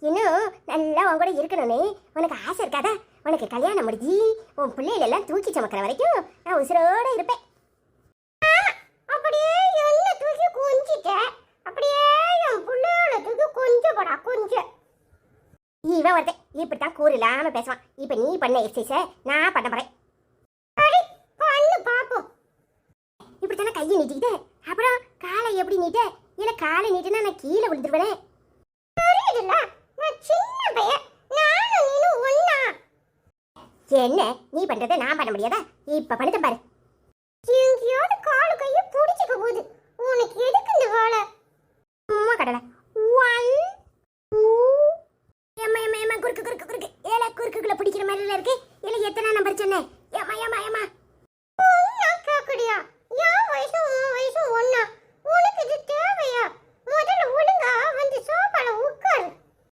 இன்னும் நல்லா உன் கூட இருக்கணும்னு உனக்கு ஆசை இருக்காதா? உனக்கு கல்யாணம் முடிஞ்சு உன் பிள்ளைகள் எல்லாம் தூக்கி சுமக்கிற வரைக்கும் நான் உசுரோட இருப்பேன். அப்படியே என்ன தூக்கி கொஞ்சிட்டேன், அப்படியே என் பிள்ளையோட தூக்கி கொஞ்சம் போடா கொஞ்சம். இவன் ஒருத்தன் இப்படித்தான் கூறு இல்லாம பேசுவான். இப்ப நீ பண்ண எக்ஸசைஸை நான் பண்ண போறேன். பண்ணு பாப்போம். இப்படித்தானே கையை நீட்டிக்கிட்ட, அப்புறம் காலை எப்படி நீட்ட? இல்ல காலை நீட்டினா நான் கீழே விழுந்துருவேனே. என்ன நீ பண்றதை நான் பண்ண முடியாதா? இப்ப பண்ணுத பாரு. எங்கேயாவது காலு கையை பிடிச்சிக்க போகுது. உனக்கு எதுக்கு இந்த வேலை? அம்மா கடலை 1 2 எம்மா எம்மா எம்மா குறுக்கு குறுக்கு குறுக்கு ஏல குறுக்குக்குள்ள பிடிக்கிற மாதிரி இருக்கு. இல்ல எத்தனை நம்பர் சொன்னேன்? ஏமா ஏமா ஏமா